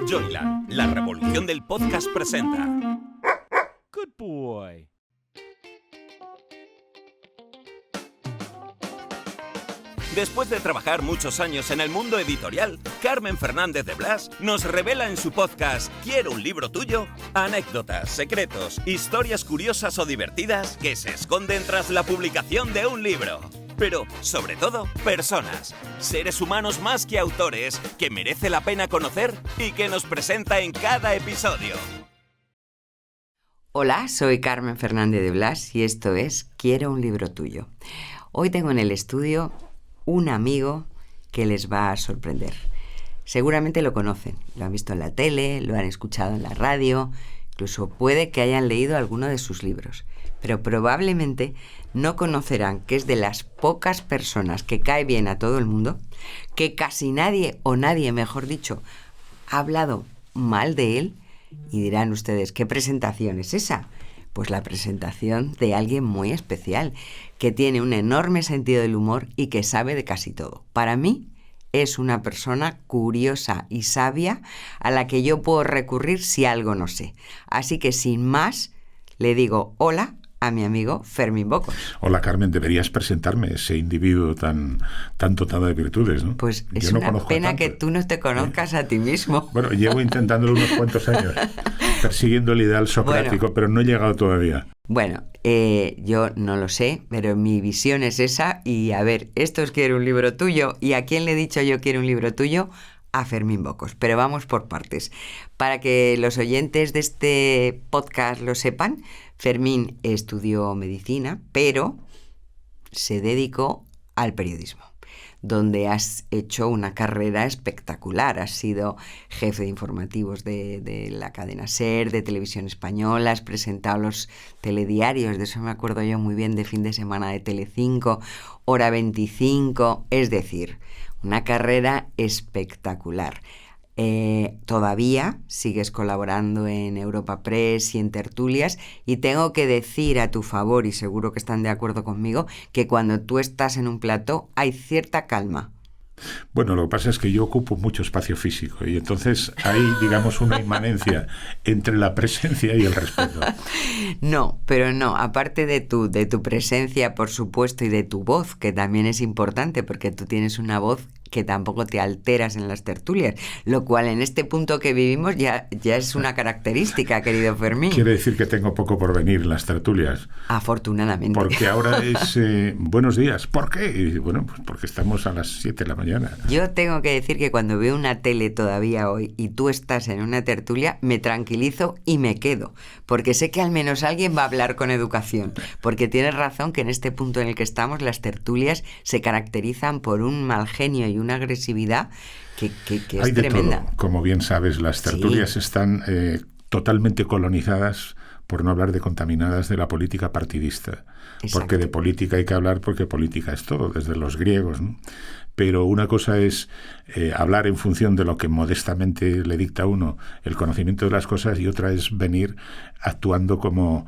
Joyland, la revolución del podcast presenta. Good boy. Después de trabajar muchos años en el mundo editorial, Carmen Fernández de Blas nos revela en su podcast ¿Quiero un libro tuyo? Anécdotas, secretos, historias curiosas o divertidas que se esconden tras la publicación de un libro. Pero, sobre todo, personas, seres humanos más que autores, que merece la pena conocer y que nos presenta en cada episodio. Hola, soy Carmen Fernández de Blas y esto es Quiero un libro tuyo. Hoy tengo en el estudio un amigo que les va a sorprender. Seguramente lo conocen, lo han visto en la tele, lo han escuchado en la radio, incluso puede que hayan leído alguno de sus libros, pero probablemente no conocerán que es de las pocas personas que cae bien a todo el mundo, que casi nadie, o nadie, mejor dicho, ha hablado mal de él, y dirán ustedes, ¿qué presentación es esa? Pues la presentación de alguien muy especial, que tiene un enorme sentido del humor y que sabe de casi todo. Para mí es una persona curiosa y sabia a la que yo puedo recurrir si algo no sé. Así que sin más, le digo hola a mi amigo Fermín Bocos. Hola Carmen, deberías presentarme, ese individuo tan dotado de virtudes, ¿no? Pues es una pena que tú no te conozcas a ti mismo. Bueno, llevo intentándolo unos cuantos años, persiguiendo el ideal socrático, pero no he llegado todavía. Bueno, yo no lo sé, pero mi visión es esa y a ver, esto es Quiero un libro tuyo. ¿Y a quién le he dicho yo quiero un libro tuyo? A Fermín Bocos, pero vamos por partes. Para que los oyentes de este podcast lo sepan, Fermín estudió medicina, pero se dedicó al periodismo, donde has hecho una carrera espectacular. Has sido jefe de informativos de la cadena SER, de Televisión Española, has presentado los telediarios, de eso me acuerdo yo muy bien, de fin de semana de Telecinco, Hora 25, es decir, una carrera espectacular. Todavía sigues colaborando en Europa Press y en tertulias, y tengo que decir a tu favor, y seguro que están de acuerdo conmigo, que cuando tú estás en un plató hay cierta calma. Bueno, lo que pasa es que yo ocupo mucho espacio físico y entonces hay, digamos, una inmanencia entre la presencia y el respeto. No, pero no, aparte de tu presencia, por supuesto, y de tu voz, que también es importante, porque tú tienes una voz que tampoco te alteras en las tertulias, lo cual en este punto que vivimos ya es una característica, querido Fermín. Quiere decir que tengo poco por venir en las tertulias. Afortunadamente. Porque ahora es buenos días. ¿Por qué? Y bueno, pues porque estamos a las 7 de la mañana. Yo tengo que decir que cuando veo una tele todavía hoy y tú estás en una tertulia, me tranquilizo y me quedo, porque sé que al menos alguien va a hablar con educación, porque tienes razón que en este punto en el que estamos las tertulias se caracterizan por un mal genio y una agresividad que es hay de tremenda. todo. Como bien sabes, las tertulias están totalmente colonizadas, por no hablar de contaminadas, de la política partidista. Exacto. Porque de política hay que hablar, porque política es todo, desde los griegos, ¿no? Pero una cosa es hablar en función de lo que modestamente le dicta a uno el conocimiento de las cosas, y otra es venir actuando como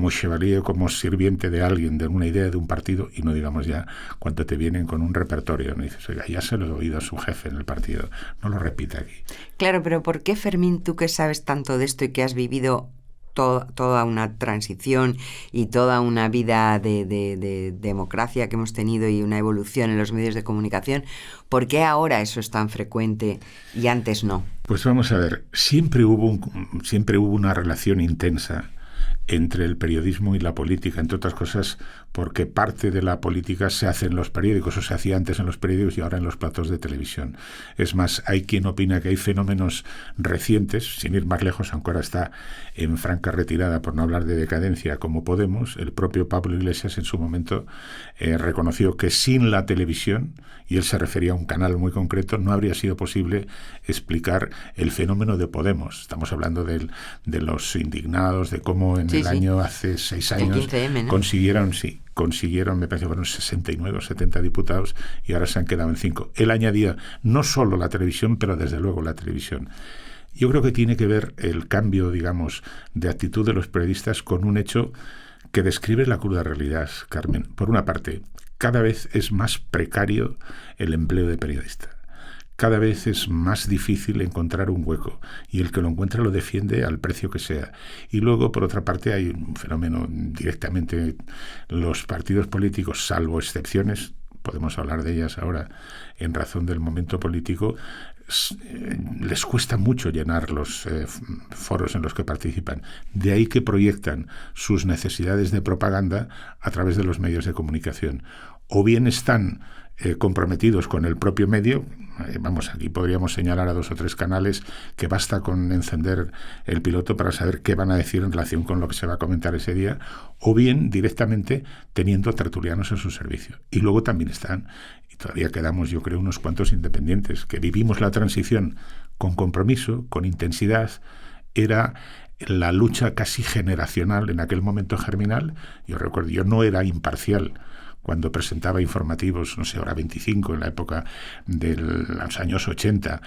chevalier, como sirviente de alguien, de una idea, de un partido, y no digamos ya cuando te vienen con un repertorio, ¿no? Y dices, oiga, ya se lo he oído a su jefe en el partido, no lo repita aquí. Claro, pero ¿por qué, Fermín, tú que sabes tanto de esto y que has vivido toda una transición y toda una vida de democracia que hemos tenido y una evolución en los medios de comunicación, ¿por qué ahora eso es tan frecuente y antes no? Pues vamos a ver, siempre hubo una relación intensa entre el periodismo y la política, entre otras cosas porque parte de la política se hace en los periódicos, o se hacía antes en los periódicos y ahora en los platos de televisión. Es más, hay quien opina que hay fenómenos recientes, sin ir más lejos, aunque ahora está en franca retirada, por no hablar de decadencia, como Podemos. El propio Pablo Iglesias en su momento reconoció que sin la televisión, y él se refería a un canal muy concreto, no habría sido posible explicar el fenómeno de Podemos. Estamos hablando de los indignados, de cómo en el año, hace 6 años, el 15M, ¿no? consiguieron, me parece que fueron 69 o 70 diputados, y ahora se han quedado en 5. Él añadía no solo la televisión, pero desde luego la televisión. Yo creo que tiene que ver el cambio, digamos, de actitud de los periodistas con un hecho que describe la cruda realidad, Carmen. Por una parte, cada vez es más precario el empleo de periodista. cada vez es más difícil encontrar un hueco, y el que lo encuentra lo defiende al precio que sea. Y luego, por otra parte, hay un fenómeno directamente, los partidos políticos, salvo excepciones, podemos hablar de ellas ahora en razón del momento político, les cuesta mucho llenar los foros en los que participan. De ahí que proyectan sus necesidades de propaganda a través de los medios de comunicación. O bien están comprometidos con el propio medio. Vamos, aquí podríamos señalar a 2 o 3 canales que basta con encender el piloto para saber qué van a decir en relación con lo que se va a comentar ese día, o bien directamente teniendo tertulianos a su servicio. Y luego también están, y todavía quedamos, yo creo, unos cuantos independientes, que vivimos la transición con compromiso, con intensidad. Era la lucha casi generacional en aquel momento germinal. Yo recuerdo, yo no era imparcial cuando presentaba informativos, no sé, Hora 25, en la época de los años 80,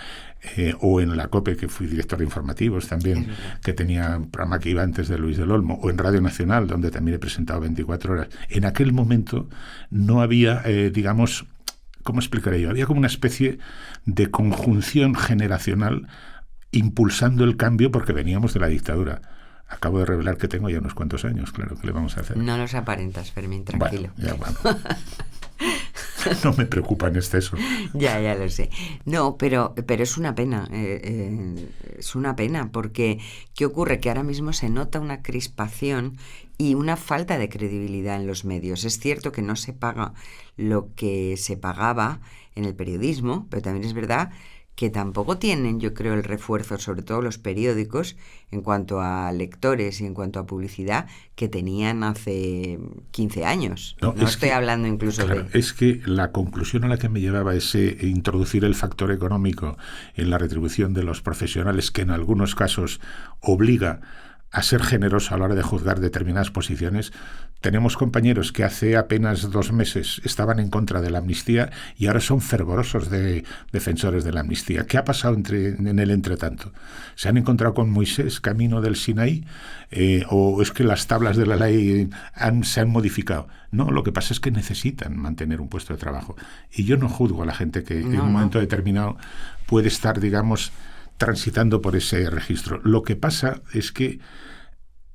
o en la COPE, que fui director de informativos también, que tenía un programa que iba antes de Luis del Olmo, o en Radio Nacional, donde también he presentado 24 horas. En aquel momento no había, digamos, ¿cómo explicaré yo? Había como una especie de conjunción generacional impulsando el cambio, porque veníamos de la dictadura. Acabo de revelar que tengo ya unos cuantos años, claro, ¿qué le vamos a hacer? No los aparentas, Fermín, tranquilo. Bueno. No me preocupa en exceso. Ya lo sé. No, pero es una pena. Es una pena, porque ¿qué ocurre? Que ahora mismo se nota una crispación y una falta de credibilidad en los medios. Es cierto que no se paga lo que se pagaba en el periodismo, pero también es verdad que tampoco tienen, yo creo, el refuerzo, sobre todo los periódicos, en cuanto a lectores y en cuanto a publicidad, que tenían hace 15 años. No estoy hablando incluso claro, de... Es que la conclusión a la que me llevaba es introducir el factor económico en la retribución de los profesionales, que en algunos casos obliga a ser generoso a la hora de juzgar determinadas posiciones. Tenemos compañeros que hace apenas 2 meses estaban en contra de la amnistía y ahora son fervorosos defensores de la amnistía. ¿Qué ha pasado en el entretanto? ¿Se han encontrado con Moisés camino del Sinaí? ¿O es que las tablas de la ley se han modificado? No, lo que pasa es que necesitan mantener un puesto de trabajo. Y yo no juzgo a la gente que en un momento determinado puede estar, digamos, transitando por ese registro. Lo que pasa es que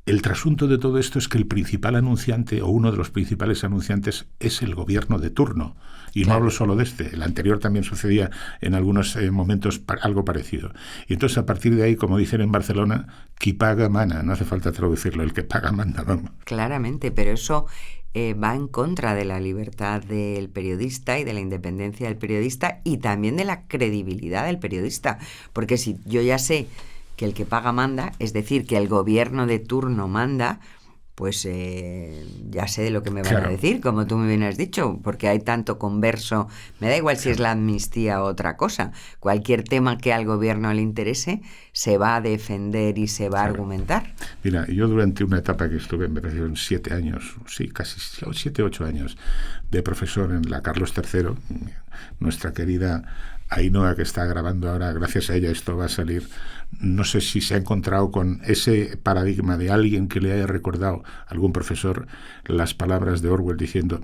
el trasunto de todo esto es que el principal anunciante, o uno de los principales anunciantes, es el gobierno de turno. Y claro, no hablo solo de este. El anterior también sucedía en algunos momentos algo parecido. Y entonces, a partir de ahí, como dicen en Barcelona, qui paga mana. No hace falta traducirlo. El que paga manda, vamos. Claramente, pero eso va en contra de la libertad del periodista y de la independencia del periodista y también de la credibilidad del periodista. Porque si yo ya sé que el que paga manda, es decir, que el gobierno de turno manda, pues ya sé de lo que me van a decir, como tú me bien has dicho, porque hay tanto converso. Me da igual si es la amnistía o otra cosa. Cualquier tema que al gobierno le interese se va a defender y se va a argumentar. Mira, yo durante una etapa que estuve, me parecieron 7 años, sí, casi 7, 8 años, de profesor en la Carlos III, nuestra querida Ainhoa, que está grabando ahora, gracias a ella esto va a salir. No sé si se ha encontrado con ese paradigma de alguien que le haya recordado a algún profesor las palabras de Orwell diciendo: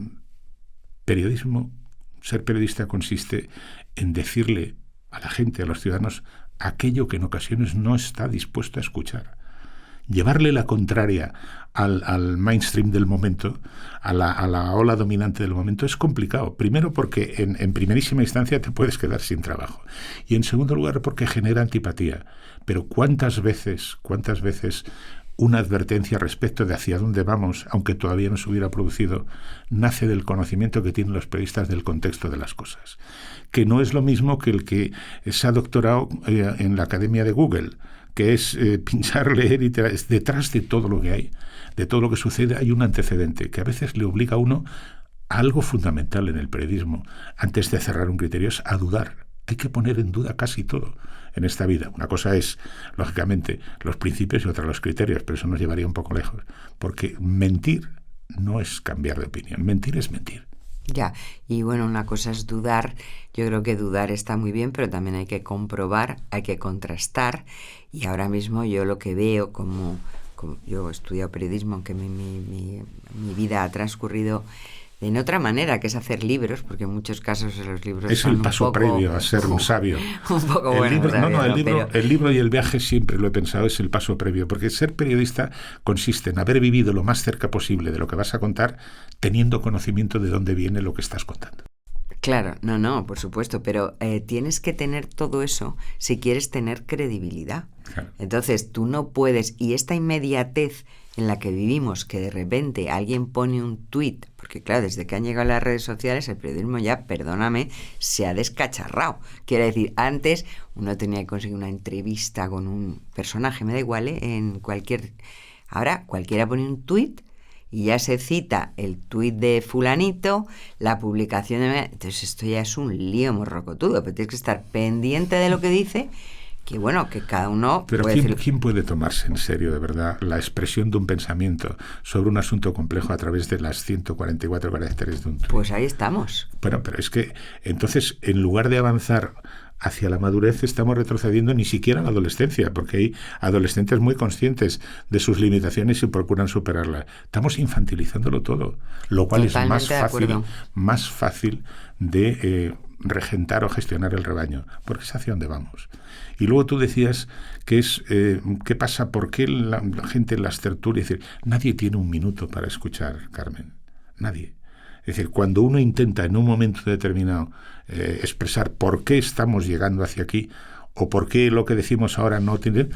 ser periodista consiste en decirle a la gente, a los ciudadanos, aquello que en ocasiones no está dispuesto a escuchar. Llevarle la contraria al mainstream del momento, a la ola dominante del momento, es complicado. Primero porque en primerísima instancia te puedes quedar sin trabajo. Y en segundo lugar porque genera antipatía. Pero ¿cuántas veces una advertencia respecto de hacia dónde vamos, aunque todavía no se hubiera producido, nace del conocimiento que tienen los periodistas del contexto de las cosas? Que no es lo mismo que el que se ha doctorado en la Academia de Google, que es pinchar, leer y detrás de todo lo que hay, de todo lo que sucede, hay un antecedente que a veces le obliga a uno a algo fundamental en el periodismo. Antes de cerrar un criterio es a dudar. Hay que poner en duda casi todo en esta vida. Una cosa es, lógicamente, los principios y otra los criterios, pero eso nos llevaría un poco lejos. Porque mentir no es cambiar de opinión. Mentir es mentir. Ya, y bueno, una cosa es dudar. Yo creo que dudar está muy bien, pero también hay que comprobar, hay que contrastar. Y ahora mismo yo lo que veo, como yo he estudiado periodismo, aunque mi vida ha transcurrido en otra manera, que es hacer libros, porque en muchos casos los libros es son el paso un poco, previo a ser un sabio. Un poco El bueno, libro, sabio, no, pero... el libro y el viaje siempre lo he pensado, es el paso previo, porque ser periodista consiste en haber vivido lo más cerca posible de lo que vas a contar, teniendo conocimiento de dónde viene lo que estás contando. Claro, no, por supuesto, pero tienes que tener todo eso si quieres tener credibilidad. Claro. Entonces, tú no puedes, y esta inmediatez en la que vivimos, que de repente alguien pone un tuit, porque claro, desde que han llegado las redes sociales, el periodismo ya, perdóname, se ha descacharrado. Quiere decir, antes uno tenía que conseguir una entrevista con un personaje, me da igual, ahora cualquiera pone un tuit, y ya se cita el tuit de fulanito, la publicación de... Entonces esto ya es un lío morrocotudo, pero tienes que estar pendiente de lo que dice, que bueno, que cada uno... Pero puede decir... ¿quién puede tomarse en serio, de verdad, la expresión de un pensamiento sobre un asunto complejo a través de las 144 caracteres de un tuit? Pues ahí estamos. Bueno, pero es que entonces, en lugar de avanzar hacia la madurez, estamos retrocediendo ni siquiera a la adolescencia, porque hay adolescentes muy conscientes de sus limitaciones y procuran superarlas. Estamos infantilizándolo todo, lo cual Totalmente es más fácil de regentar o gestionar el rebaño, porque es hacia donde vamos. Y luego tú decías que es ¿qué pasa? ¿Por qué la gente en las tertulias? Es decir, nadie tiene un minuto para escuchar, Carmen. Nadie. Es decir, cuando uno intenta en un momento determinado expresar por qué estamos llegando hacia aquí o por qué lo que decimos ahora no tiene...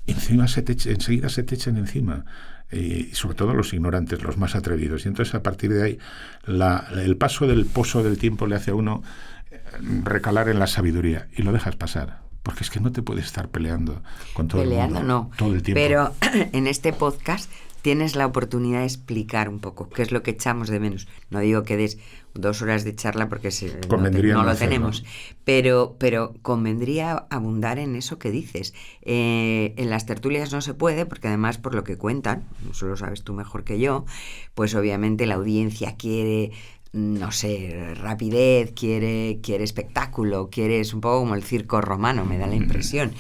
enseguida se te echan encima. Y sobre todo los ignorantes, los más atrevidos. Y entonces a partir de ahí el paso del pozo del tiempo le hace a uno recalar en la sabiduría y lo dejas pasar. Porque es que no te puedes estar peleando con todo el mundo todo el tiempo. Pero en este podcast tienes la oportunidad de explicar un poco qué es lo que echamos de menos. No digo que des 2 horas de charla porque no lo tenemos, pero convendría abundar en eso que dices. En las tertulias no se puede, porque además por lo que cuentan, eso lo sabes tú mejor que yo, pues obviamente la audiencia quiere... no sé, rapidez, quiere espectáculo, es un poco como el circo romano, me da la impresión.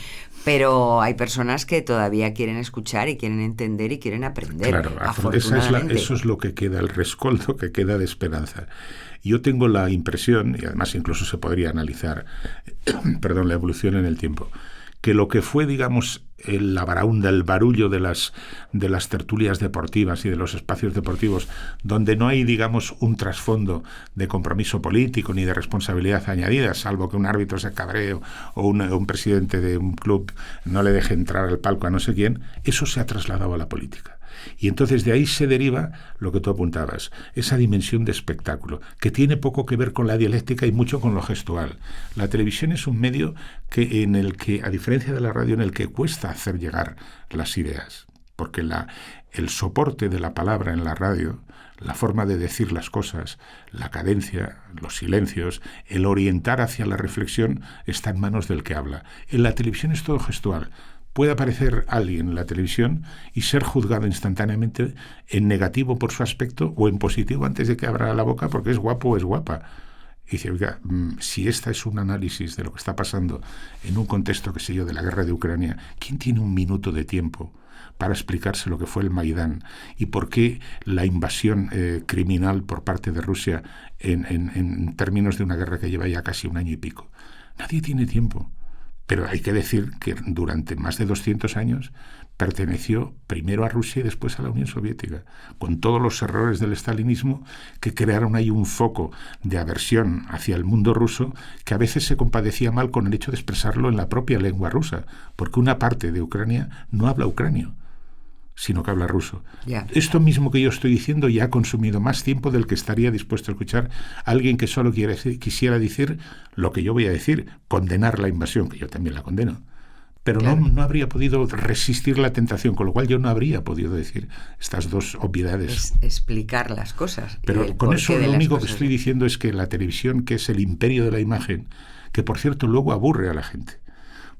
Pero hay personas que todavía quieren escuchar y quieren entender y quieren aprender. Claro, afortunadamente. eso es lo que queda, el rescoldo que queda de esperanza. Yo tengo la impresión, y además incluso se podría analizar, la evolución en el tiempo, que lo que fue, digamos, la baraunda, el barullo de las tertulias deportivas y de los espacios deportivos, donde no hay, digamos, un trasfondo de compromiso político ni de responsabilidad añadida, salvo que un árbitro se cabree o un presidente de un club no le deje entrar al palco a no sé quién, eso se ha trasladado a la política. Y entonces de ahí se deriva lo que tú apuntabas, esa dimensión de espectáculo, que tiene poco que ver con la dialéctica y mucho con lo gestual. La televisión es un medio en el que, a diferencia de la radio, en el que cuesta hacer llegar las ideas, porque el soporte de la palabra en la radio, la forma de decir las cosas, la cadencia, los silencios, el orientar hacia la reflexión, está en manos del que habla. En la televisión es todo gestual. Puede aparecer alguien en la televisión y ser juzgado instantáneamente en negativo por su aspecto o en positivo antes de que abra la boca porque es guapo o es guapa. Y dice, oiga, si esta es un análisis de lo que está pasando en un contexto, qué sé yo, de la guerra de Ucrania, ¿quién tiene un minuto de tiempo para explicarse lo que fue el Maidán y por qué la invasión criminal por parte de Rusia en términos de una guerra que lleva ya casi 1 año y pico? Nadie tiene tiempo. Pero hay que decir que durante más de 200 años perteneció primero a Rusia y después a la Unión Soviética, con todos los errores del estalinismo que crearon ahí un foco de aversión hacia el mundo ruso que a veces se compadecía mal con el hecho de expresarlo en la propia lengua rusa, porque una parte de Ucrania no habla ucranio, sino que habla ruso. Yeah. Esto mismo que yo estoy diciendo ya ha consumido más tiempo del que estaría dispuesto a escuchar alguien que solo quisiera decir lo que yo voy a decir, condenar la invasión, que yo también la condeno. Pero claro, no habría podido resistir la tentación, con lo cual yo no habría podido decir estas dos obviedades. Explicar las cosas. Pero con eso lo único que estoy diciendo es que la televisión, que es el imperio de la imagen, que por cierto luego aburre a la gente,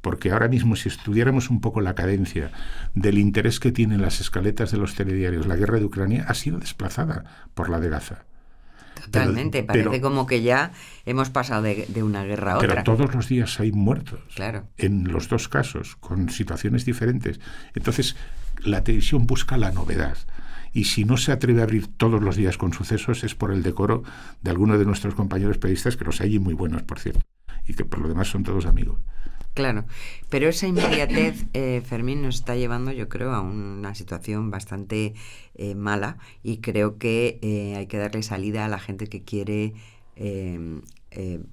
porque ahora mismo si estudiáramos un poco la cadencia del interés que tienen las escaletas de los telediarios, la guerra de Ucrania ha sido desplazada por la de Gaza. Totalmente, parece como que ya hemos pasado de una guerra a otra. Pero todos los días hay muertos, claro, en los dos casos, con situaciones diferentes. Entonces, la televisión busca la novedad. y si no se atreve a abrir todos los días con sucesos es por el decoro de algunos de nuestros compañeros periodistas, que los hay muy buenos, por cierto, y que por lo demás son todos amigos. Claro, pero esa inmediatez, Fermín, nos está llevando, yo creo, a una situación bastante mala, y creo que hay que darle salida a la gente que quiere,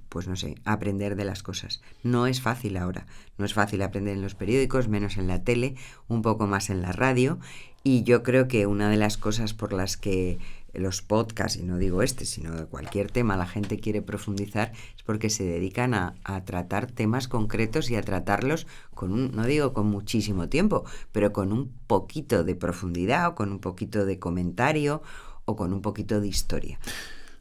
pues no sé, aprender de las cosas. No es fácil ahora, no es fácil aprender en los periódicos, menos en la tele, un poco más en la radio, y yo creo que una de las cosas por las que los podcasts, y no digo sino de cualquier tema, la gente quiere profundizar, es porque se dedican a tratar temas concretos y a tratarlos con no digo con muchísimo tiempo, pero con un poquito de profundidad, o con un poquito de comentario, o con un poquito de historia.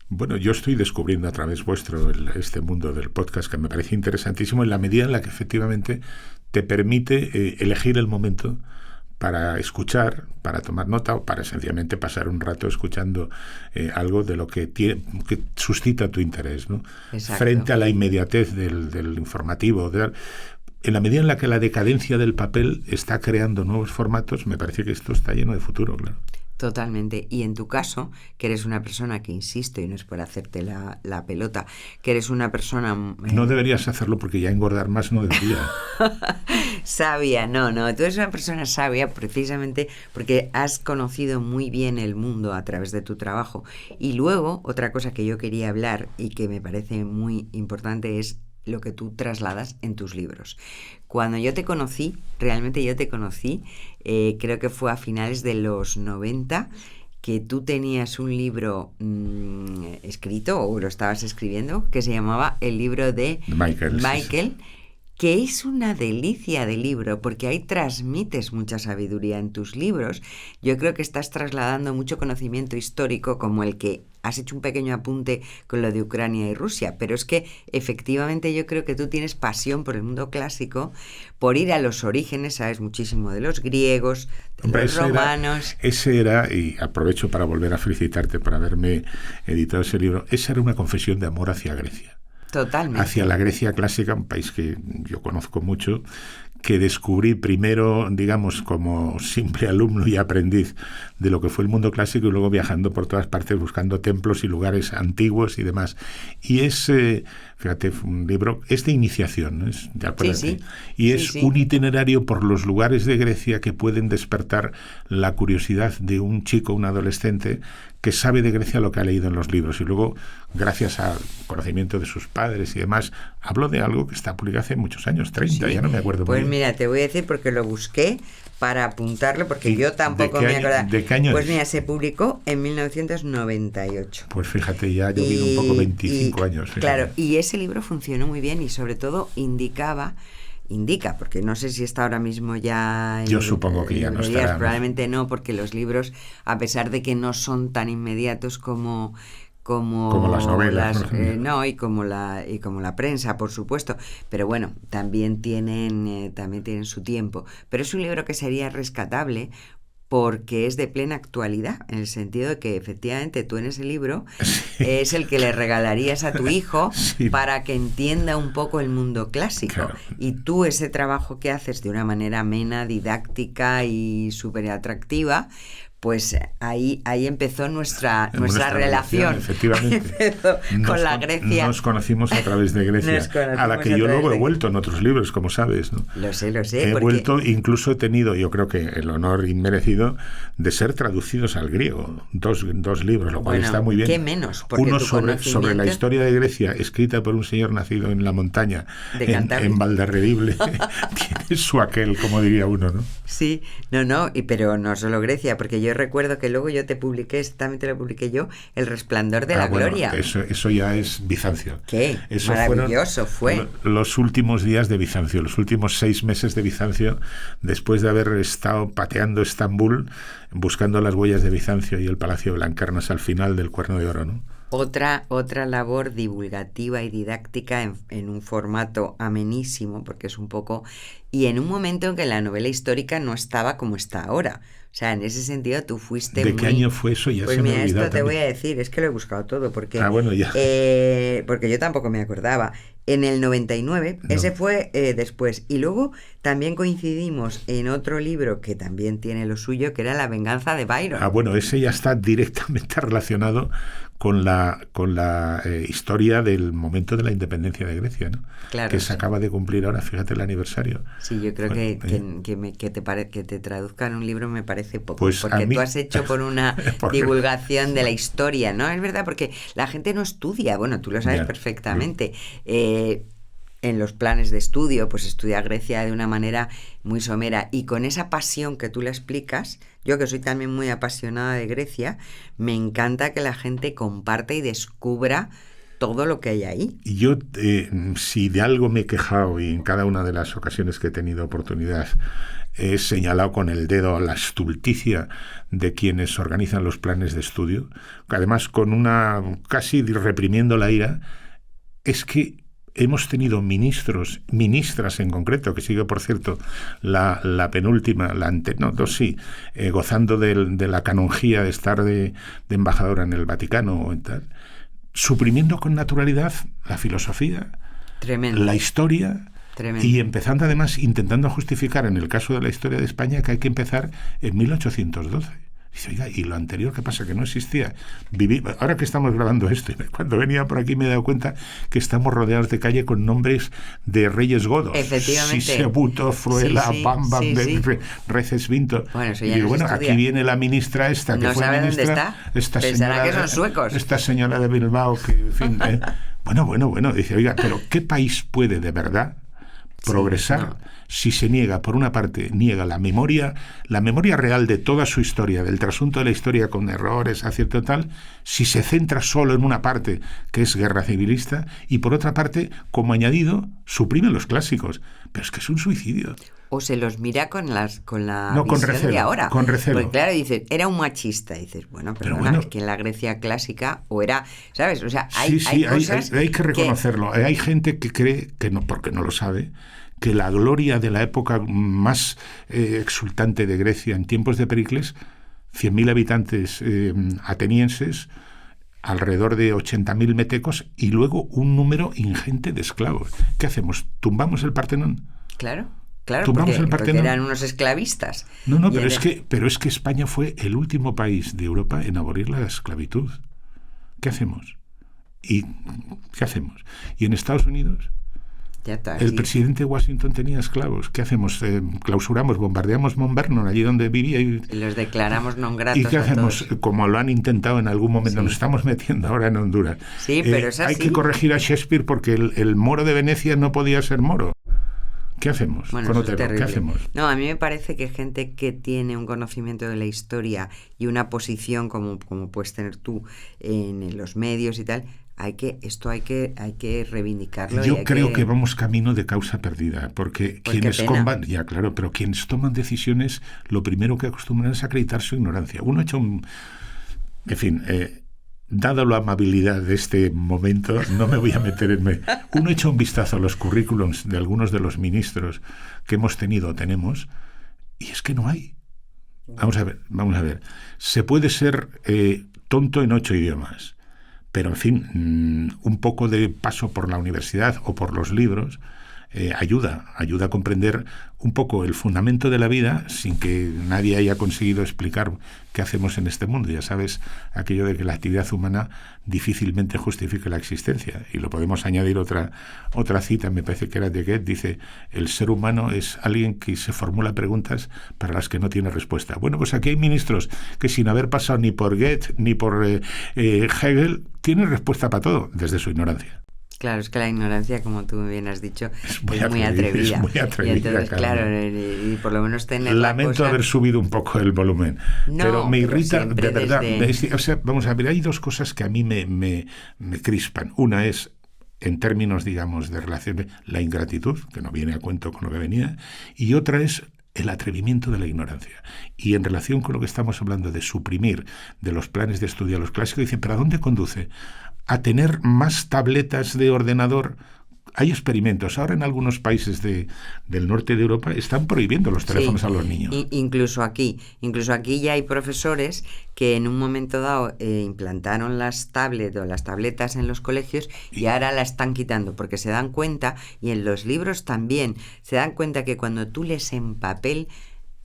Bueno, yo estoy descubriendo a través vuestro este mundo del podcast, que me parece interesantísimo en la medida en la que efectivamente te permite elegir el momento para escuchar, para tomar nota o para sencillamente pasar un rato escuchando algo de lo que suscita tu interés, ¿no? Frente a la inmediatez del informativo. En la medida en la que la decadencia del papel está creando nuevos formatos, me parece que esto está lleno de futuro, claro. Totalmente. Y en tu caso, que eres una persona que, insisto, y no es por hacerte la pelota, que eres una persona... No deberías hacerlo porque ya engordar más no debería. Sabia, no, tú eres una persona sabia precisamente porque has conocido muy bien el mundo a través de tu trabajo. Y luego, otra cosa que yo quería hablar y que me parece muy importante es lo que tú trasladas en tus libros. Cuando yo te conocí, realmente yo te conocí, creo que fue a finales de los 90, que tú tenías un libro escrito, o lo estabas escribiendo, que se llamaba El libro de Michael, que es una delicia de libro, porque ahí transmites mucha sabiduría en tus libros. Yo creo que estás trasladando mucho conocimiento histórico, como el que has hecho un pequeño apunte con lo de Ucrania y Rusia, pero es que efectivamente yo creo que tú tienes pasión por el mundo clásico, por ir a los orígenes, sabes muchísimo de los griegos, de los romanos. Ese era, y aprovecho para volver a felicitarte por haberme editado ese libro, esa era una confesión de amor hacia Grecia. Totalmente. Hacia la Grecia clásica, un país que yo conozco mucho, que descubrí primero, digamos, como simple alumno y aprendiz de lo que fue el mundo clásico, y luego viajando por todas partes buscando templos y lugares antiguos y demás. Y es, fíjate, un libro, es de iniciación, ¿no? Es, de acuerdo, sí. Y es un itinerario por los lugares de Grecia que pueden despertar la curiosidad de un chico, un adolescente, que sabe de Grecia lo que ha leído en los libros, y luego, gracias al conocimiento de sus padres y demás, hablo de algo que está publicado hace muchos años, 30, ya no me acuerdo muy bien. Pues mira, te voy a decir porque lo busqué para apuntarlo, porque yo tampoco me acordaba. ¿De qué año? Pues mira, se publicó en 1998. Pues fíjate, ya ha llovido un poco 25 años. Fíjate. Claro, y ese libro funcionó muy bien y sobre todo indica, porque no sé si está ahora mismo ya... Yo supongo que ya no estará. Probablemente no, porque los libros, a pesar de que no son tan inmediatos como las novelas, y como la prensa, por supuesto, pero bueno, también tienen su tiempo. Pero es un libro que sería rescatable porque es de plena actualidad, en el sentido de que efectivamente tú en ese libro es el que le regalarías a tu hijo para que entienda un poco el mundo clásico. Claro. Y tú ese trabajo que haces de una manera amena, didáctica y súper atractiva, pues ahí empezó nuestra relación. Efectivamente. Empezó con la Grecia. Nos conocimos a través de Grecia, a la que yo luego he vuelto en otros libros, como sabes, ¿no? Lo sé. He vuelto, incluso he tenido, yo creo que el honor inmerecido de ser traducidos al griego. Dos libros, lo cual está muy bien. ¿Qué menos? Uno sobre la historia de Grecia, escrita por un señor nacido en la montaña, en Valderredible. Tiene su aquel, como diría uno, ¿no? Sí, pero no solo Grecia, porque yo recuerdo que luego yo también te lo publiqué yo, El resplandor de la gloria. Eso ya es Bizancio. ¿Qué? Eso maravilloso fue. Los últimos días de Bizancio, los últimos 6 meses de Bizancio, después de haber estado pateando Estambul, buscando las huellas de Bizancio y el Palacio de Blancarnas al final del Cuerno de Oro, ¿no? Otra labor divulgativa y didáctica en un formato amenísimo, porque es un poco... Y en un momento en que la novela histórica no estaba como está ahora. O sea, en ese sentido tú fuiste ¿De qué año fue eso? Ya pues se me mira, olvidó esto te también. voy a decir, es que lo he buscado todo, porque, bueno, ya. Porque yo tampoco me acordaba. en el 99, No. ese fue después. Y luego también coincidimos en otro libro que también tiene lo suyo, que era La venganza de Byron. Bueno, ese ya está directamente relacionado con la historia del momento de la independencia de Grecia, ¿no? Claro, que se acaba de cumplir ahora, fíjate, el aniversario. Sí, yo creo Bueno, que te traduzcan un libro me parece poco, Pues porque a mí- tú has hecho por una Porque- divulgación de la historia, ¿no? Es verdad, porque la gente no estudia, bueno, tú lo sabes Ya. perfectamente. En los planes de estudio, pues estudia Grecia de una manera muy somera, y con esa pasión que tú le explicas, yo que soy también muy apasionada de Grecia, me encanta que la gente comparte y descubra todo lo que hay ahí. Y yo, si de algo me he quejado, y en cada una de las ocasiones que he tenido oportunidad he señalado con el dedo la estulticia de quienes organizan los planes de estudio, además con una casi reprimiendo la ira, es que hemos tenido ministras en concreto, que sigue, por cierto, la penúltima, gozando de la canonjía de estar de embajadora en el Vaticano o en tal, suprimiendo con naturalidad la filosofía, Tremendo. la historia, Tremendo. y empezando además, intentando justificar en el caso de la historia de España que hay que empezar en 1812. Dice, oiga, ¿y lo anterior qué pasa? Que no existía. Ahora que estamos grabando esto, cuando venía por aquí me he dado cuenta que estamos rodeados de calle con nombres de reyes godos. Efectivamente. Sisebuto, Fruela, Sí, sí, Bamba, sí. Recesvinto. Bueno, eso ya Y digo, no se bueno, estudia. aquí viene la ministra esta, que No fue sabe dónde ministra. está. Pensará que son suecos. Esta señora de Bilbao, que, en fin... Bueno, dice, oiga, pero ¿qué país puede de verdad progresar no. si se niega, por una parte, niega la memoria real de toda su historia, del trasunto de la historia con errores, acierto tal, si se centra solo en una parte, que es guerra civilista, y por otra parte, como añadido, suprime los clásicos? Pero es que es un suicidio. O se los mira con la No, con visión recelo, de ahora. con recelo. Porque claro, dices, era un machista. Dices, bueno, Pero perdona, bueno. es que en la Grecia clásica, o era, ¿sabes? O sea, Sí, hay cosas hay que reconocerlo. Hay gente que cree, que no, porque no lo sabe, que la gloria de la época más exultante de Grecia en tiempos de Pericles, 100.000 habitantes atenienses, alrededor de 80.000 metecos y luego un número ingente de esclavos. ¿Qué hacemos? ¿Tumbamos el Partenón? Claro, Tumbamos el porque Partenón. eran unos esclavistas. No, Y pero es que España fue el último país de Europa en abolir la esclavitud. ¿Qué hacemos? ¿Y en Estados Unidos? ya está, El sí. presidente Washington tenía esclavos. ¿Qué hacemos? Clausuramos, bombardeamos Mount Vernon, allí donde vivía. Y los declaramos non gratos ¿Y qué a hacemos? todos. Como lo han intentado en algún momento, Sí. nos estamos metiendo ahora en Honduras. Sí, pero es hay así. que corregir a Shakespeare porque el moro de Venecia no podía ser moro. ¿Qué hacemos Bueno, con eso es Otero? ¿Qué terrible. hacemos? No, a mí me parece que gente que tiene un conocimiento de la historia y una posición como puedes tener tú en los medios y tal, hay que reivindicarlo. Yo creo que vamos camino de causa perdida, porque Pues quienes qué pena. ya claro, pero quienes toman decisiones, lo primero que acostumbran es acreditar su ignorancia. Uno ha hecho en fin, dado la amabilidad de este momento, no me voy a meter uno echa un vistazo a los currículums de algunos de los ministros que hemos tenido o tenemos, y es que no hay. Vamos a ver. Se puede ser tonto en 8 idiomas, pero en fin, un poco de paso por la universidad o por los libros ayuda a comprender un poco el fundamento de la vida sin que nadie haya conseguido explicar qué hacemos en este mundo. Ya sabes, aquello de que la actividad humana difícilmente justifica la existencia. Y lo podemos añadir otra cita, me parece que era de Goethe, dice, el ser humano es alguien que se formula preguntas para las que no tiene respuesta. Bueno, pues aquí hay ministros que sin haber pasado ni por Goethe ni por Hegel, tienen respuesta para todo, desde su ignorancia. Claro, es que la ignorancia, como tú bien has dicho, Es muy muy atrevida, atrevida. es muy atrevida, Y entonces, Carmen. claro, y por lo menos tener Lamento la cosa... haber subido un poco el volumen, No, pero me pero irrita, siempre de verdad. desde- O sea, vamos a ver, hay dos cosas que a mí me crispan. Una es, en términos, digamos, de relación, la ingratitud, que no viene a cuento con lo que venía, y otra es el atrevimiento de la ignorancia. Y en relación con lo que estamos hablando de suprimir de los planes de estudio a los clásicos, dicen, ¿pero a dónde conduce? ¿A tener más tabletas de ordenador hay experimentos. Ahora en algunos países del norte de Europa están prohibiendo los teléfonos a los niños. Incluso aquí ya hay profesores que en un momento dado implantaron las tablets o las tabletas en los colegios y ahora la están quitando porque se dan cuenta, y en los libros también, se dan cuenta que cuando tú lees en papel,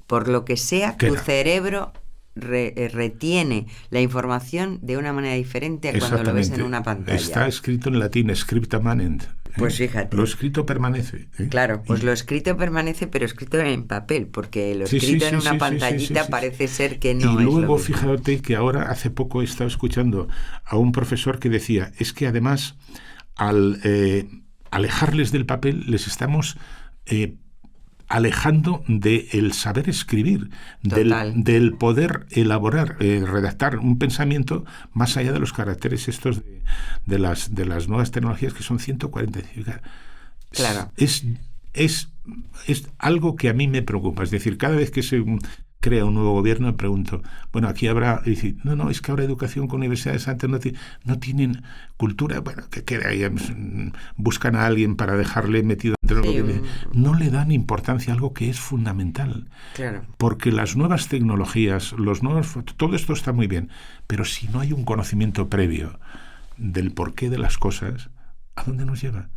por lo que sea, tu cerebro retiene la información de una manera diferente a cuando lo ves en una pantalla. Está escrito en latín, scripta manent. Pues fíjate. Lo escrito permanece. Claro, pues lo escrito permanece, pero escrito en papel, porque lo escrito en una pantallita parece ser que no es. Y luego, lo mismo. fíjate que ahora, hace poco he estado escuchando a un profesor que decía, es que además, al alejarles del papel, les estamos alejando del saber escribir, del poder elaborar, redactar un pensamiento más allá de los caracteres estos de las nuevas tecnologías, que son 140. Claro. Es algo que a mí me preocupa. Es decir, cada vez que se crea un nuevo gobierno, me pregunto, bueno, aquí habrá, dice, no, es que ahora educación con universidades antes no tienen cultura, bueno, buscan a alguien para dejarle metido entre lo que no le dan importancia a algo que es fundamental. Claro. Porque las nuevas tecnologías, todo esto está muy bien, pero si no hay un conocimiento previo del porqué de las cosas, ¿a dónde nos lleva?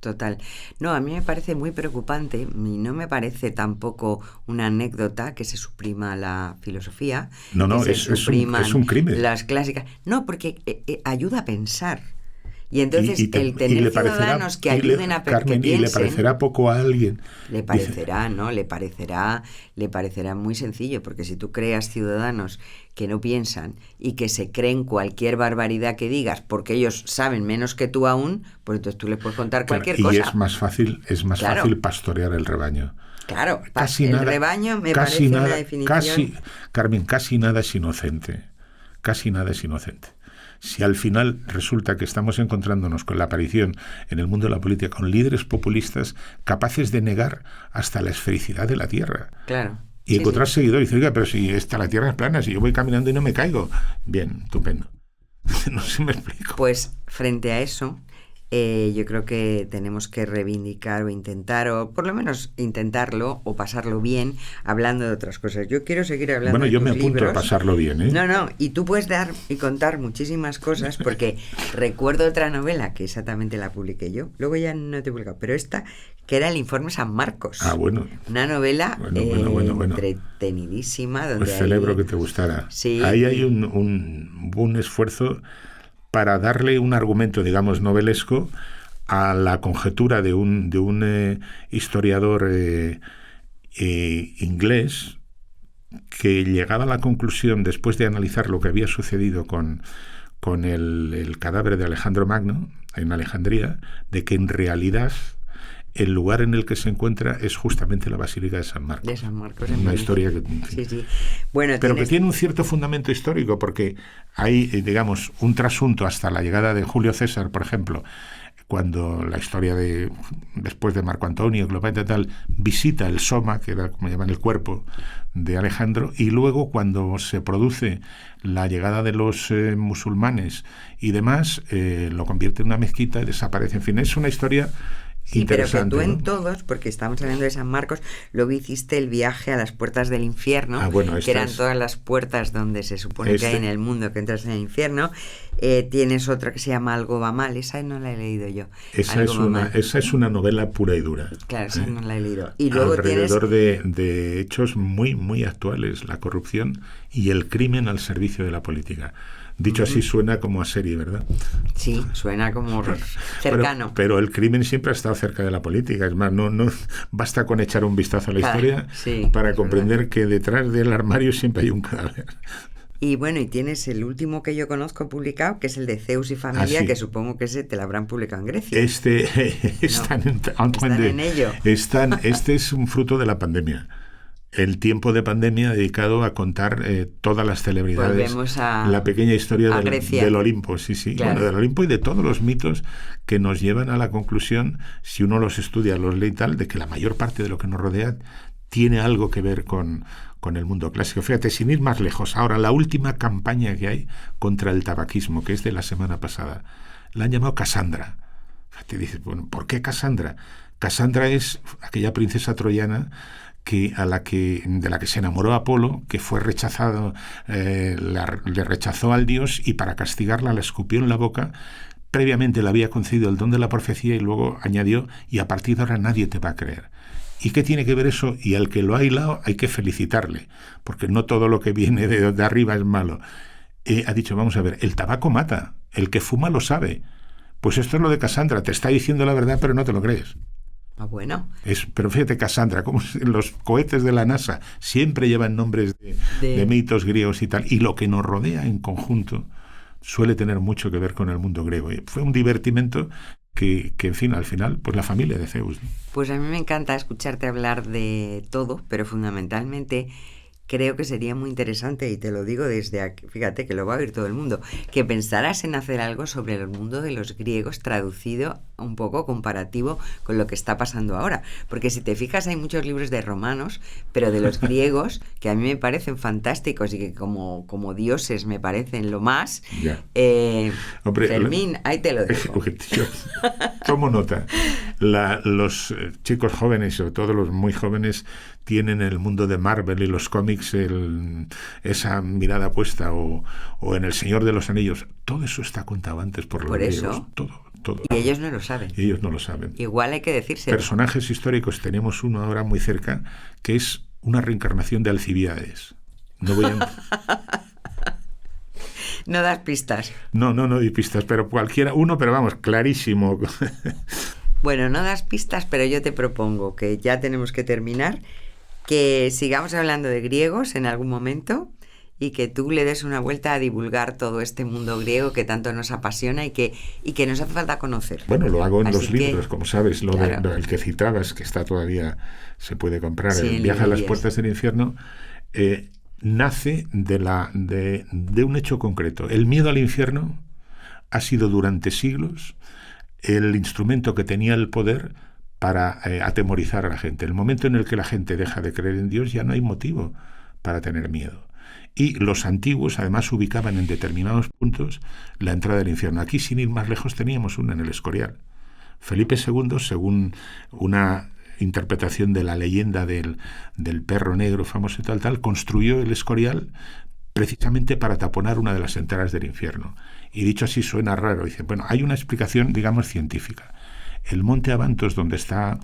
Total. No, a mí me parece muy preocupante y no me parece tampoco una anécdota que se suprima la filosofía. No, es un crimen. Las clásicas. No, porque ayuda a pensar. Y entonces el tener ciudadanos que ayuden a Carmen, que piensen, ¿y le parecerá poco a alguien? Le parecerá, ¿no? Le parecerá muy sencillo, porque si tú creas ciudadanos que no piensan y que se creen cualquier barbaridad que digas porque ellos saben menos que tú aún, pues entonces tú les puedes contar cualquier cosa. Y es más fácil pastorear el rebaño. Claro, rebaño me parece una definición. Carmen, casi nada es inocente. Casi nada es inocente. Si al final resulta que estamos encontrándonos con la aparición en el mundo de la política con líderes populistas capaces de negar hasta la esfericidad de la Tierra. Claro. Y encontrar seguidores y decir, oiga, pero si la Tierra es plana, si yo voy caminando y no me caigo. Bien, estupendo. No sé si me explico. Pues frente a eso, yo creo que tenemos que reivindicar o intentar, o por lo menos intentarlo o pasarlo bien, hablando de otras cosas. Yo quiero seguir hablando de tus libros. Bueno, yo me apunto a pasarlo bien, ¿eh? No, y tú puedes dar y contar muchísimas cosas, porque recuerdo otra novela que exactamente la publiqué yo, luego ya no te he publicado, pero esta, que era El Informe San Marcos. Ah, bueno. Una novela bueno. entretenidísima. Donde pues celebro que te gustara. Sí. Ahí hay un esfuerzo para darle un argumento, digamos, novelesco a la conjetura de un historiador inglés que llegaba a la conclusión, después de analizar lo que había sucedido con el cadáver de Alejandro Magno en Alejandría, de que en realidad el lugar en el que se encuentra es justamente la Basílica de San Marcos. De San Marcos. Una historia que... Sí. Bueno, pero que tiene un cierto fundamento histórico, porque hay, digamos, un trasunto hasta la llegada de Julio César, por ejemplo, cuando la historia después de Marco Antonio, Cleopatra y tal, visita el soma, que era como llaman el cuerpo de Alejandro, y luego cuando se produce la llegada de los musulmanes y demás, lo convierte en una mezquita y desaparece. En fin, es una historia... Sí, pero que tú en todos, porque estamos hablando de San Marcos, luego hiciste el viaje a las puertas del infierno, que eran todas las puertas donde se supone que hay en el mundo que entras en el infierno. Tienes otra que se llama Algo va mal, esa no la he leído yo. Esa es una novela pura y dura. Claro, esa no la he leído. Y luego alrededor de hechos muy, muy actuales, la corrupción y el crimen al servicio de la política. Dicho así suena como a serie, ¿verdad? Sí, suena como cercano. Pero el crimen siempre ha estado cerca de la política. Es más, no basta con echar un vistazo a la historia para comprender que detrás del armario siempre hay un cadáver. Y bueno, y tienes el último que yo conozco publicado, que es el de Zeus y familia, que supongo que ese te lo habrán publicado en Grecia. Están en ello. Este es un fruto de la pandemia. El tiempo de pandemia dedicado a contar todas las celebridades, la pequeña historia del Olimpo, claro. Bueno, del Olimpo y de todos los mitos que nos llevan a la conclusión, si uno los estudia, los lee y tal, de que la mayor parte de lo que nos rodea tiene algo que ver con el mundo clásico. Fíjate, sin ir más lejos, ahora la última campaña que hay contra el tabaquismo, que es de la semana pasada, la han llamado Cassandra. Te dices, bueno, ¿por qué Casandra? Casandra es aquella princesa troyana de la que se enamoró Apolo, que fue rechazado, le rechazó al dios y para castigarla la escupió en la boca. Previamente le había concedido el don de la profecía y luego añadió, y a partir de ahora nadie te va a creer. ¿Y qué tiene que ver eso? Y al que lo ha hilado hay que felicitarle, porque no todo lo que viene de arriba es malo. Ha dicho, vamos a ver, el tabaco mata, el que fuma lo sabe. Pues esto es lo de Casandra, te está diciendo la verdad pero no te lo crees. Ah, bueno. Pero fíjate, Casandra, como los cohetes de la NASA siempre llevan nombres de mitos griegos y tal, y lo que nos rodea en conjunto suele tener mucho que ver con el mundo griego. Y fue un divertimento que, en fin, al final, pues la familia de Zeus, ¿no? Pues a mí me encanta escucharte hablar de todo, pero fundamentalmente creo que sería muy interesante, y te lo digo desde aquí, fíjate que lo va a oír todo el mundo, que pensaras en hacer algo sobre el mundo de los griegos traducido un poco comparativo con lo que está pasando ahora. Porque si te fijas hay muchos libros de romanos, pero de los griegos, que a mí me parecen fantásticos y que como dioses me parecen lo más. Hombre, Fermín, ahí te lo dejo. Tomo nota. Los chicos jóvenes, sobre todo los muy jóvenes, tienen el mundo de Marvel y los cómics esa mirada puesta, o en El Señor de los Anillos. Todo eso está contado antes por los griegos. Todo. Y ellos no lo saben. Ellos no lo saben. Igual hay que decírselo. Personajes históricos, tenemos uno ahora muy cerca, que es una reencarnación de Alcibíades. No voy a... No das pistas. No doy pistas, pero pero vamos, clarísimo. Bueno, no das pistas, pero yo te propongo que ya tenemos que terminar, que sigamos hablando de griegos en algún momento y que tú le des una vuelta a divulgar todo este mundo griego que tanto nos apasiona y que nos hace falta conocer. Bueno, lo hago en los libros, como sabes, el que citabas, que está todavía, se puede comprar, sí, el Viaje a las Puertas del Infierno, nace de un hecho concreto. El miedo al infierno ha sido durante siglos el instrumento que tenía el poder para atemorizar a la gente. El momento en el que la gente deja de creer en Dios, ya no hay motivo para tener miedo. Y los antiguos además ubicaban en determinados puntos la entrada del infierno. Aquí, sin ir más lejos, teníamos una en el Escorial. Felipe II, según una interpretación de la leyenda del perro negro famoso y tal, construyó el Escorial precisamente para taponar una de las entradas del infierno. Y dicho así suena raro. Dice, bueno, hay una explicación, digamos, científica. El monte Abantos, donde está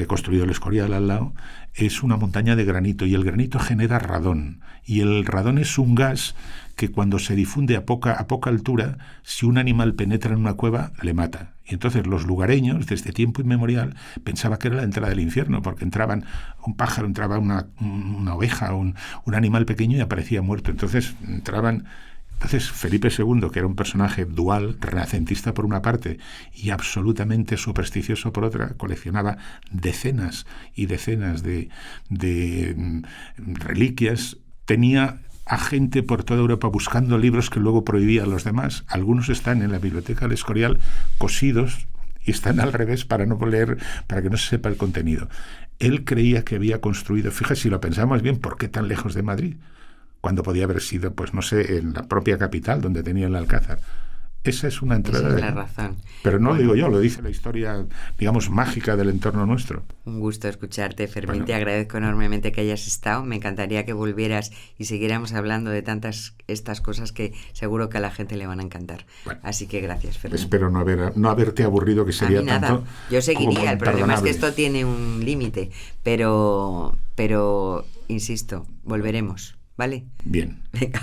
construido el Escorial al lado, es una montaña de granito y el granito genera radón. Y el radón es un gas que cuando se difunde a poca altura, si un animal penetra en una cueva, le mata. Y entonces los lugareños, desde tiempo inmemorial, pensaban que era la entrada del infierno, porque entraban un pájaro, entraba una oveja, un animal pequeño y aparecía muerto. Entonces Felipe II, que era un personaje dual, renacentista por una parte y absolutamente supersticioso por otra, coleccionaba decenas y decenas de reliquias, tenía a gente por toda Europa buscando libros que luego prohibía a los demás. Algunos están en la biblioteca del Escorial cosidos y están al revés para no leer, para que no se sepa el contenido. Él creía que había construido, fíjate, si lo pensamos bien, ¿por qué tan lejos de Madrid? Cuando podía haber sido, pues no sé, en la propia capital, donde tenía el Alcázar. Esa es una entrada. Esa es la razón. Pero no lo digo yo, lo dice la historia, digamos, mágica del entorno nuestro. Un gusto escucharte, Fermín. Te agradezco enormemente que hayas estado. Me encantaría que volvieras y siguiéramos hablando de estas cosas que seguro que a la gente le van a encantar. Bueno, así que gracias, Fermín. Espero no haberte aburrido, que sería tanto. Nada. Yo seguiría. El problema es que esto tiene un límite. Pero insisto, volveremos. ¿Vale? Bien. Venga.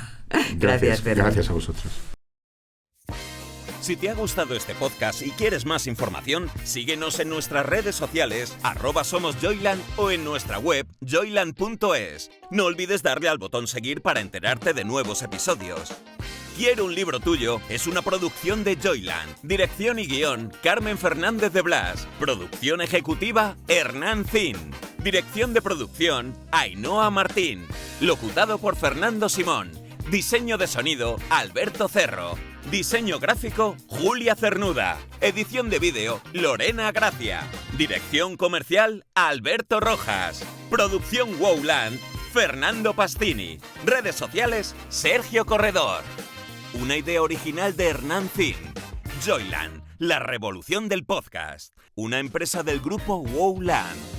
Gracias, Fermín. Gracias a vosotros. Si te ha gustado este podcast y quieres más información, síguenos en nuestras redes sociales, @somosjoyland o en nuestra web, joyland.es. No olvides darle al botón seguir para enterarte de nuevos episodios. Quiero un libro tuyo es una producción de Joyland. Dirección y guión, Carmen Fernández de Blas. Producción ejecutiva, Hernán Zin. Dirección de producción, Ainhoa Martín. Locutado por Fernando Simón. Diseño de sonido, Alberto Cerro. Diseño gráfico, Julia Cernuda. Edición de vídeo, Lorena Gracia. Dirección comercial, Alberto Rojas. Producción Wowland, Fernando Pastini. Redes sociales, Sergio Corredor. Una idea original de Hernán Zin. Joyland, La revolución del podcast. Una empresa del grupo Wowland.